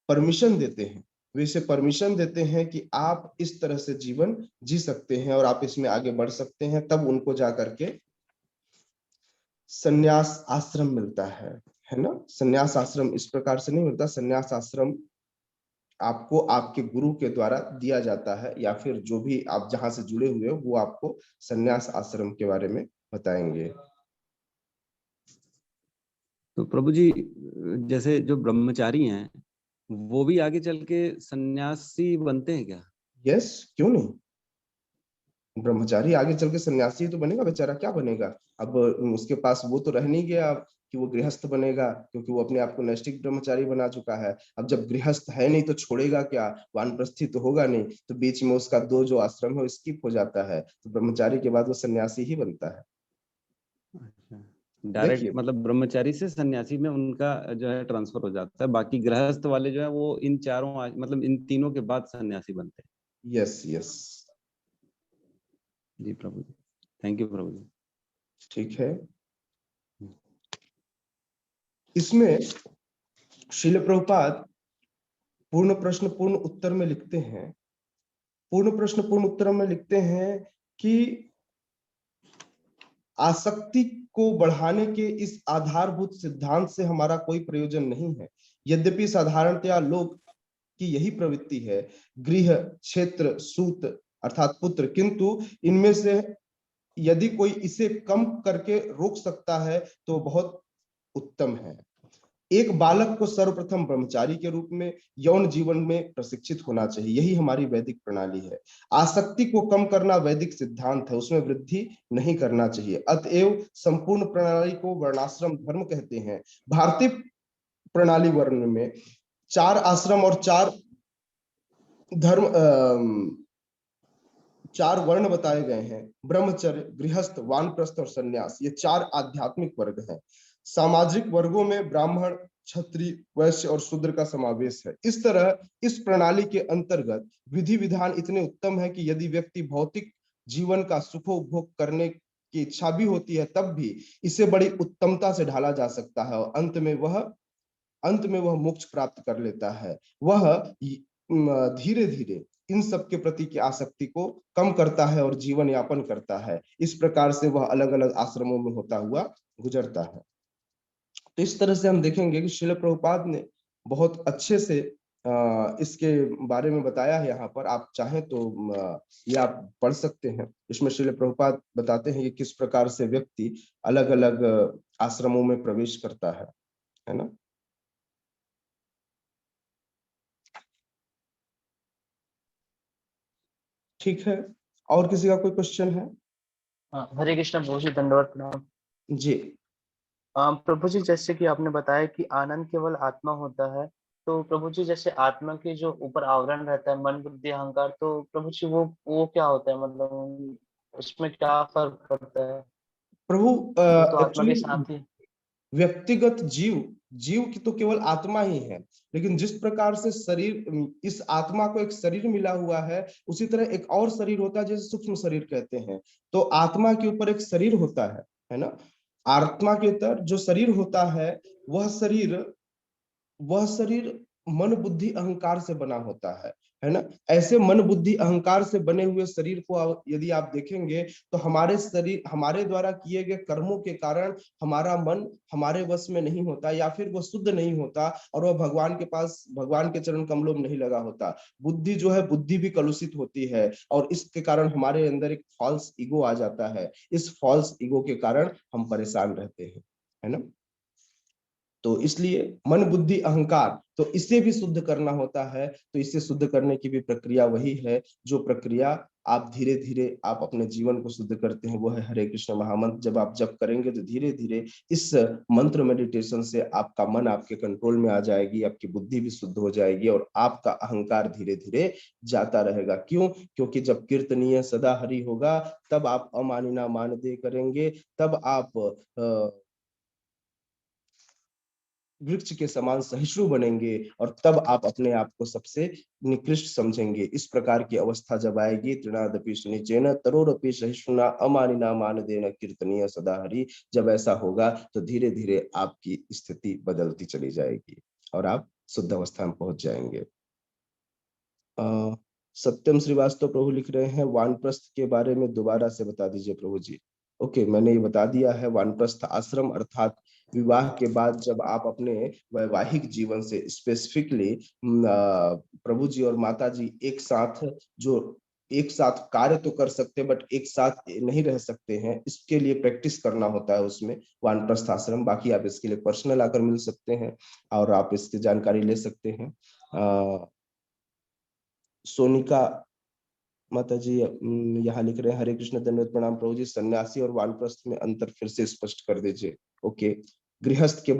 परमिशन देते हैं। वे इसे परमिशन देते हैं कि आप इस तरह से जीवन जी सकते हैं और आप इसमें आगे बढ़ सकते हैं, तब उनको जाकर के सन्यास आश्रम मिलता है ना। सन्यास आश्रम इस प्रकार से नहीं मिलता, सन्यास आश्रम आपको आपके गुरु के द्वारा दिया जाता है, या फिर जो भी आप जहां से जुड़े हुए हो वो आपको सन्यास आश्रम के बारे में बताएंगे। तो प्रभु जी जैसे जो ब्रह्मचारी हैं वो भी आगे चल के सन्यासी बनते हैं क्या? यस, क्यों नहीं। ब्रह्मचारी आगे चल के सन्यासी तो बनेगा, बेचारा क्या बनेगा। अब उसके पास वो तो रह नहीं गया अब कि वो गृहस्थ बनेगा, क्योंकि वो अपने आप को नैष्ठिक ब्रह्मचारी बना चुका है। अब जब गृहस्थ है नहीं तो छोड़ेगा क्या, वानप्रस्थी तो होगा नहीं, तो बीच में उसका दो जो आश्रम है वो स्किप हो जाता है, तो ब्रह्मचारी के बाद वो सन्यासी ही बनता है। अच्छा, डायरेक्ट देखिए, मतलब ब्रह्मचारी से सन्यासी में उनका जो है ट्रांसफर हो जाता है, बाकी गृहस्थ वाले जो है वो इन चारों मतलब इन तीनों के बाद सन्यासी बनते हैं। यस यस, जी प्रभु जी, थैंक यू प्रभु जी। ठीक है। इसमें श्रील प्रभुपाद पूर्ण प्रश्न पूर्ण उत्तर में लिखते हैं, पूर्ण प्रश्न पूर्ण उत्तर में लिखते हैं कि आसक्ति को बढ़ाने के इस आधारभूत सिद्धांत से हमारा कोई प्रयोजन नहीं है। यद्यपि साधारणतया लोग की यही प्रवृत्ति है, गृह क्षेत्र सूत अर्थात पुत्र, किंतु इनमें से यदि कोई इसे कम करके रोक सकता है तो बहुत उत्तम है। एक बालक को सर्वप्रथम ब्रह्मचारी के रूप में यौन जीवन में प्रशिक्षित होना चाहिए, यही हमारी वैदिक प्रणाली है। आसक्ति को कम करना वैदिक सिद्धांत है, उसमें वृद्धि नहीं करना चाहिए। अतएव संपूर्ण प्रणाली को वर्णाश्रम धर्म कहते हैं। भारतीय प्रणाली वर्ण में 4 आश्रम और 4 धर्म 4 वर्ण बताए गए हैं, ब्रह्मचर्य, गृहस्थ, वानप्रस्थ और सन्यास। ये 4 आध्यात्मिक वर्ग हैं। सामाजिक वर्गों में ब्राह्मण, क्षत्रिय, वैश्य और शूद्र का समावेश है। इस तरह इस प्रणाली के अंतर्गत विधि विधान इतने उत्तम है कि यदि व्यक्ति भौतिक जीवन का सुखोपभोग करने की इच्छा भी होती है, तब भी इसे बड़ी उत्तमता से ढाला जा सकता है और अंत में वह मोक्ष प्राप्त कर लेता है। वह धीरे धीरे इन सब के प्रति की आसक्ति को कम करता है और जीवन यापन करता है। इस प्रकार से वह अलग अलग आश्रमों में होता हुआ गुजरता है। तो इस तरह से हम देखेंगे कि श्रील प्रभुपाद ने बहुत अच्छे से इसके बारे में बताया है। यहाँ पर आप चाहें तो ये आप पढ़ सकते हैं। इसमें श्रील प्रभुपाद बताते हैं कि किस प्रकार से व्यक्ति अलग अलग आश्रमों में प्रवेश करता है ना। ठीक है, और किसी का कोई क्वेश्चन है? हाँ, हरे कृष्ण प्रभु जी, दंडवत प्रणाम। जी प्रभु जी, जैसे कि आपने बताया कि आनंद केवल आत्मा होता है, तो प्रभु जी जैसे आत्मा के जो ऊपर आवरण रहता है मन बुद्धि अहंकार, तो प्रभु जी वो क्या होता है, मतलब उसमें क्या फर्क पड़ता है? प्रभु वो तो आत्मा के एक्चुअली साथ ही। व्यक्तिगत जीव जीव की तो केवल आत्मा ही है, लेकिन जिस प्रकार से शरीर, इस आत्मा को एक शरीर मिला हुआ है, उसी तरह एक और शरीर होता है जैसे सूक्ष्म शरीर कहते हैं। तो आत्मा के ऊपर एक शरीर होता है ना। आत्मा के ऊपर जो शरीर होता है, वह शरीर मन बुद्धि अहंकार से बना होता है ना। ऐसे मन बुद्धि अहंकार से बने हुए शरीर को यदि आप देखेंगे तो हमारे शरीर, हमारे द्वारा किए गए कर्मों के कारण हमारा मन हमारे वश में नहीं होता, या फिर वह शुद्ध नहीं होता, और वह भगवान के पास, भगवान के चरण कमलों में नहीं लगा होता। बुद्धि जो है, बुद्धि भी कलुषित होती है, और इसके कारण हमारे अंदर एक फॉल्स ईगो आ जाता है। इस फॉल्स ईगो के कारण हम परेशान रहते हैं, है ना। तो इसलिए मन बुद्धि अहंकार, तो इसे भी शुद्ध करना होता है। तो इसे शुद्ध करने की भी प्रक्रिया वही है, जो प्रक्रिया आप धीरे धीरे आप अपने जीवन को शुद्ध करते हैं, वो है हरे कृष्ण महामंत्र। जब आप जप करेंगे तो धीरे धीरे इस मंत्र मेडिटेशन से आपका मन आपके कंट्रोल में आ जाएगी, आपकी बुद्धि भी शुद्ध हो जाएगी, और आपका अहंकार धीरे धीरे जाता रहेगा। क्यों? क्योंकि जब कीर्तनीय सदा हरि होगा, तब आप अमानिना मानदेय करेंगे, तब आप वृक्ष के समान सहिष्णु बनेंगे, और तब आप अपने आप को सबसे निकृष्ट समझेंगे। इस प्रकार की अवस्था जब आएगी, तृणादपि सुनिचेन तरोरपि सहिष्णुना अमानिना मानदेन कीर्तनीय सदा हरि, जब ऐसा होगा तो धीरे धीरे आपकी स्थिति बदलती चली जाएगी और आप शुद्ध अवस्था में पहुंच जाएंगे। सत्यम श्रीवास्तव प्रभु लिख रहे हैं, वानप्रस्थ के बारे में दोबारा से बता दीजिए प्रभु जी। ओके, मैंने ये बता दिया है। वानप्रस्थ आश्रम अर्थात विवाह के बाद जब आप अपने वैवाहिक जीवन से स्पेसिफिकली प्रभु जी और माता जी एक साथ कार्य तो कर सकते हैं, बट एक साथ नहीं रह सकते हैं, इसके लिए प्रैक्टिस करना होता है उसमें वानप्रस्थ आश्रम। बाकी आप इसके लिए पर्सनल आकर मिल सकते हैं और आप इसकी जानकारी ले सकते हैं। सोनिका माता जी यहाँ लिख रहे हैं, हरे कृष्ण धन्यवाद प्रणाम प्रभु जी, सन्यासी और वानप्रस्थ में अंतर फिर से स्पष्ट कर दीजिए। ओके, गृहस्थ के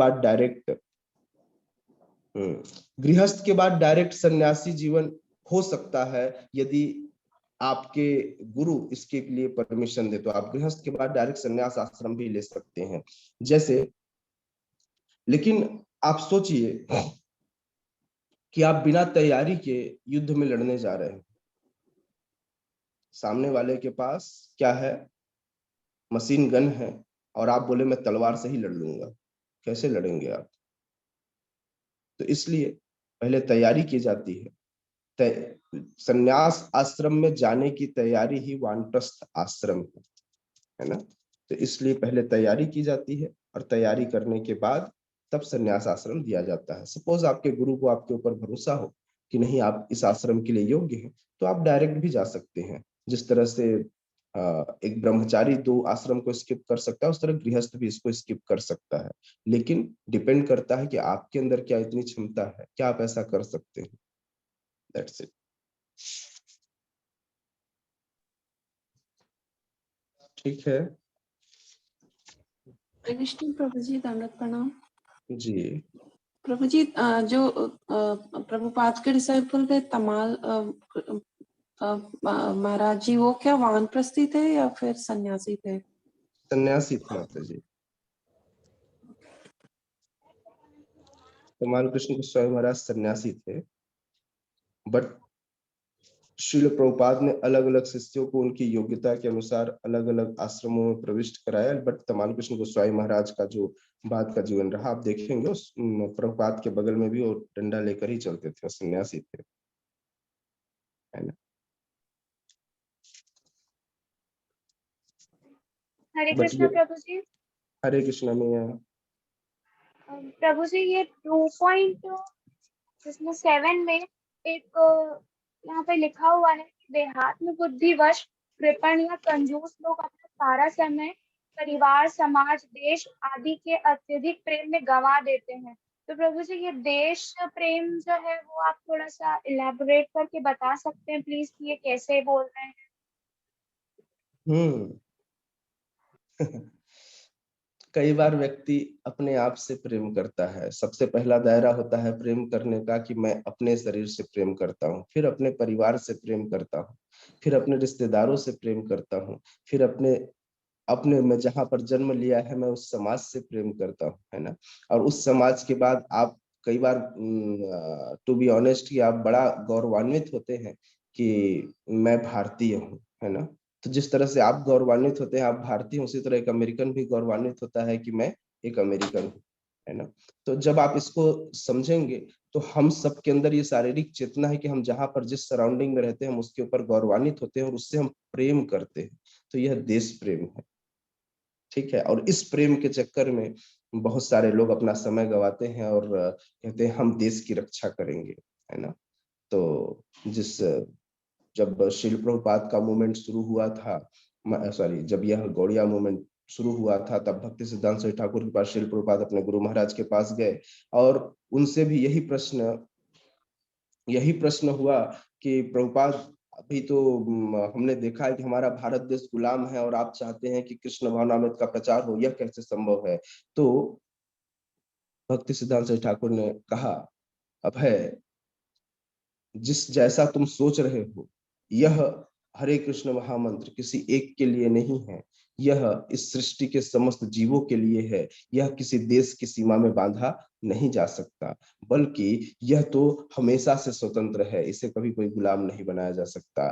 बाद डायरेक्ट सन्यासी जीवन हो सकता है यदि आपके गुरु इसके लिए परमिशन दे, तो आप गृहस्थ के बाद डायरेक्ट सन्यास आश्रम भी ले सकते हैं जैसे। लेकिन आप सोचिए कि आप बिना तैयारी के युद्ध में लड़ने जा रहे हैं, सामने वाले के पास क्या है, मशीन गन है, और आप बोले मैं तलवार से ही लड़ लूंगा, कैसे लड़ेंगे आप? तो इसलिए पहले तैयारी की जाती है। संन्यास आश्रम में जाने की तैयारी ही वानप्रस्थ आश्रम है ना। तो इसलिए पहले तैयारी की जाती है, और तैयारी करने के बाद तब संन्यास आश्रम दिया जाता है। सपोज आपके गुरु को आपके ऊपर भरोसा हो कि नहीं आप इस आश्रम के लिए योग्य हैं, तो आप डायरेक्ट भी जा सकते हैं। जिस तरह से एक ब्रह्मचारी 2 आश्रम को स्किप कर सकता है, उस तरह गृहस्थ भी इसको स्किप कर सकता है। लेकिन डिपेंड करता है कि आपके अंदर क्या इतनी क्षमता है, क्या आप ऐसा कर सकते हैं। That's it. ठीक है कृष्ण प्रभु जी, दंडवत प्रणाम। जी। प्रभु जी, जो प्रभुपाद के डिसाइपल थे तमाल महाराज जी, वो क्या वानप्रस्थी थे या फिर सन्यासी थे? सन्यासी थे माता जी। तमाल कृष्ण गोस्वामी महाराज सन्यासी थे, बट श्रील प्रभुपाद ने अलग अलग शिष्यों को उनकी योग्यता के अनुसार अलग अलग आश्रमों में प्रविष्ट कराया। बट तमाल कृष्ण गोस्वामी महाराज का जो बाद का जीवन रहा, आप देखेंगे उस प्रभुपाद के बगल में भी वो डंडा लेकर ही चलते थे, सन्यासी थे, है ना। हरे बट कृष्णा प्रभु जी। हरे कृष्ण मैया। प्रभु जी, ये 2.7 में एक यहाँ पे लिखा हुआ है कि देहात्म बुद्धिवश कृपण या कंजूस लोग अपना सारा समय परिवार, समाज, देश आदि के अत्यधिक प्रेम में गंवा देते हैं। तो प्रभु जी, ये देश प्रेम जो है वो आप थोड़ा सा इलेबोरेट करके बता सकते हैं प्लीज, कि ये कैसे बोल रहे हैं? कई बार व्यक्ति अपने आप से प्रेम करता है। सबसे पहला दायरा होता है प्रेम करने का कि मैं अपने शरीर से प्रेम करता हूँ, फिर अपने परिवार से प्रेम करता हूँ, फिर अपने रिश्तेदारों से प्रेम करता हूँ, फिर अपने अपने मैं जहाँ पर जन्म लिया है मैं उस समाज से प्रेम करता हूँ, है ना। और उस समाज के बाद आप कई बार टू बी ऑनेस्ट कि आप बड़ा गौरवान्वित होते हैं कि मैं भारतीय हूँ, है ना। तो जिस तरह से आप गौरवान्वित होते हैं आप भारतीय, उसी तरह एक अमेरिकन भी गौरवान्वित होता है कि मैं एक अमेरिकन हूँ, है ना। तो जब आप इसको समझेंगे तो हम सबके अंदर ये शारीरिक चेतना है कि हम जहाँ पर जिस सराउंडिंग में रहते हैं हम उसके ऊपर गौरवान्वित होते हैं और उससे हम प्रेम करते हैं। तो यह देश प्रेम है, ठीक है। और इस प्रेम के चक्कर में बहुत सारे लोग अपना समय गंवाते हैं और कहते हैं हम देश की रक्षा करेंगे, है ना। तो जब श्रील प्रभुपाद का मूवमेंट शुरू हुआ था, सॉरी, जब यह गौड़िया मूवमेंट शुरू हुआ था तब भक्ति सिद्धांत सरस्वती ठाकुर के पास श्रील प्रभुपाद अपने गुरु महाराज के पास गए और उनसे भी यही प्रश्न हुआ कि प्रभुपाद अभी तो हमने देखा है कि हमारा भारत देश गुलाम है और आप चाहते हैं कि कृष्ण भावनामृत का प्रचार हो, यह कैसे संभव है। तो भक्ति सिद्धांत सरस्वती ठाकुर ने कहा, अभय, जिस जैसा तुम सोच रहे हो यह हरे कृष्ण महामंत्र किसी एक के लिए नहीं है, यह इस सृष्टि के समस्त जीवों के लिए है। यह किसी देश की सीमा में बांधा नहीं जा सकता, बल्कि यह तो हमेशा से स्वतंत्र है, इसे कभी कोई गुलाम नहीं बनाया जा सकता।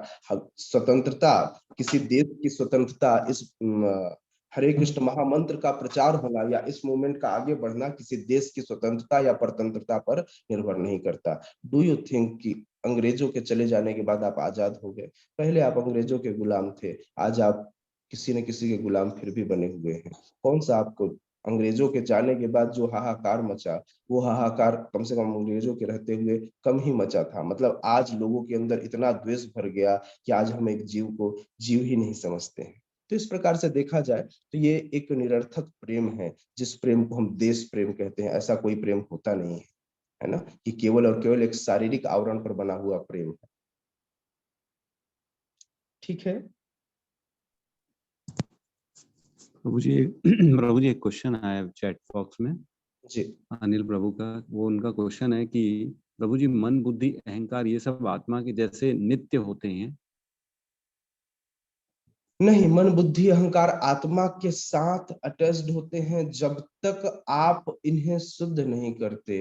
स्वतंत्रता, किसी देश की स्वतंत्रता, इस हरे कृष्ण महामंत्र का प्रचार होना या इस मूवमेंट का आगे बढ़ना किसी देश की स्वतंत्रता या परतंत्रता पर निर्भर नहीं करता। डू यू थिंक कि अंग्रेजों के चले जाने के बाद आप आजाद हो गए? पहले आप अंग्रेजों के गुलाम थे, आज आप किसी न किसी के गुलाम फिर भी बने हुए हैं। कौन सा आपको अंग्रेजों के जाने के बाद जो हाहाकार मचा, वो हाहाकार कम से कम अंग्रेजों के रहते हुए कम ही मचा था। मतलब आज लोगों के अंदर इतना द्वेष भर गया कि आज हम एक जीव को जीव ही नहीं समझते हैं। तो इस प्रकार से देखा जाए तो ये एक निरर्थक प्रेम है, जिस प्रेम को हम देश प्रेम कहते हैं। ऐसा कोई प्रेम होता नहीं है ना, कि केवल और केवल एक शारीरिक आवरण पर बना हुआ प्रेम है, ठीक है। प्रभु जी एक क्वेश्चन आया चैट बॉक्स में जी अनिल प्रभु का। वो उनका क्वेश्चन है कि प्रभु जी मन बुद्धि अहंकार ये सब आत्मा के जैसे नित्य होते हैं? नहीं, मन बुद्धि अहंकार आत्मा के साथ अटैच्ड होते हैं जब तक आप इन्हें शुद्ध नहीं करते।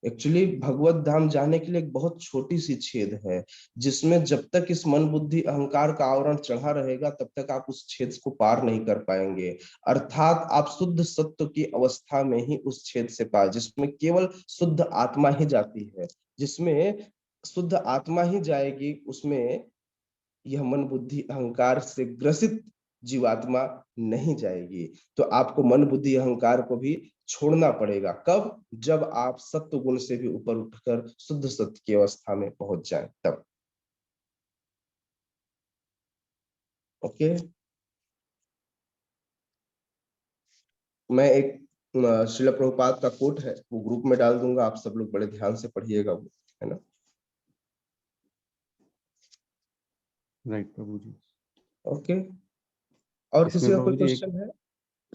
एक्चुअली भगवत धाम जाने के लिए एक बहुत छोटी सी छेद है, जिसमें जब तक इस मन बुद्धि अहंकार का आवरण चढ़ा रहेगा तब तक आप उस छेद को पार नहीं कर पाएंगे। अर्थात आप शुद्ध सत्व की अवस्था में ही उस छेद से पार, जिसमें केवल शुद्ध आत्मा ही जाती है, जिसमें शुद्ध आत्मा ही जाएगी, उसमें यह मन बुद्धि अहंकार से ग्रसित जीवात्मा नहीं जाएगी। तो आपको मन बुद्धि अहंकार को भी छोड़ना पड़ेगा। कब? जब आप सत्व गुण से भी ऊपर उठकर शुद्ध सत्य की अवस्था में पहुंच जाएं, तब। ओके, मैं एक श्रील प्रभुपाद का कोट है वो ग्रुप में डाल दूंगा, आप सब लोग बड़े ध्यान से पढ़िएगा वो, है ना। राइट प्रभु जी। ओके, और किसी इसमें का कोई प्रभु जी क्वेश्चन है?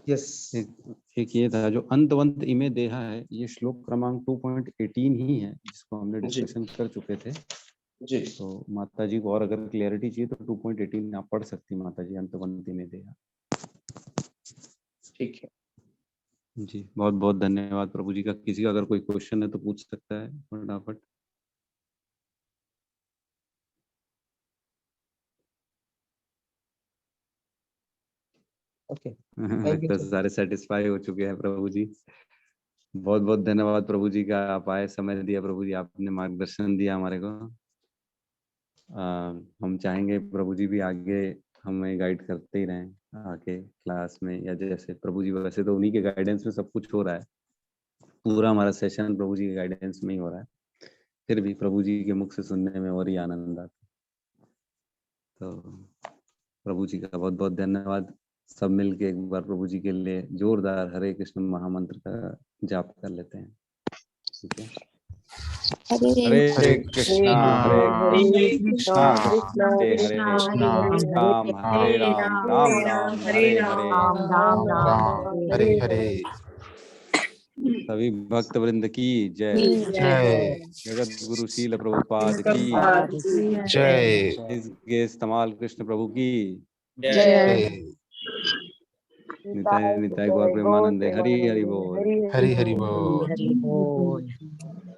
यस, एक ये था जो अंतवंत इमे देहा है, ये श्लोक क्रमांक 2.18 ही है जिसको हमने डिस्कशन कर चुके थे जी। तो माता जी को और अगर क्लियरिटी चाहिए तो 2.18 आप पढ़ सकती माता जी, अंतवंत इमे देहा। ठीक है जी, बहुत बहुत धन्यवाद प्रभु जी का। किसी का अगर कोई क्वेश्चन है तो पूछ सकता है फटाफट। ओके, लगता है सारे सेटिस्फाई हो चुके हैं प्रभु जी। बहुत बहुत धन्यवाद प्रभु जी का, आप आए, समय दिया प्रभु जी, आपने मार्गदर्शन दिया हमारे को। हम चाहेंगे प्रभु जी भी आगे हमें गाइड करते ही रहें आके क्लास में, या जैसे प्रभु जी, वैसे तो उन्हीं के गाइडेंस में सब कुछ हो रहा है, पूरा हमारा सेशन प्रभु जी के गाइडेंस में ही हो रहा है, फिर भी प्रभु जी के मुख से सुनने में और ही आनंद आता। तो प्रभु जी का बहुत बहुत धन्यवाद। सब मिलके एक बार प्रभु जी के लिए जोरदार हरे कृष्ण महामंत्र का जाप कर लेते हैं, ठीक है। हरे कृष्णा हरे कृष्णा कृष्णा हरे हरे राम हरे राम राम राम हरे हरे। राम हरे हरे। सभी भक्त वृंद की जय। जय जगत गुरु शील प्रभुपाद की जय के इस्तेमाल कृष्ण प्रभु की जय। निताय निताय गौर प्रेमानंदे हरि हरि बोल। हरि हरि बोल। हरि बोल।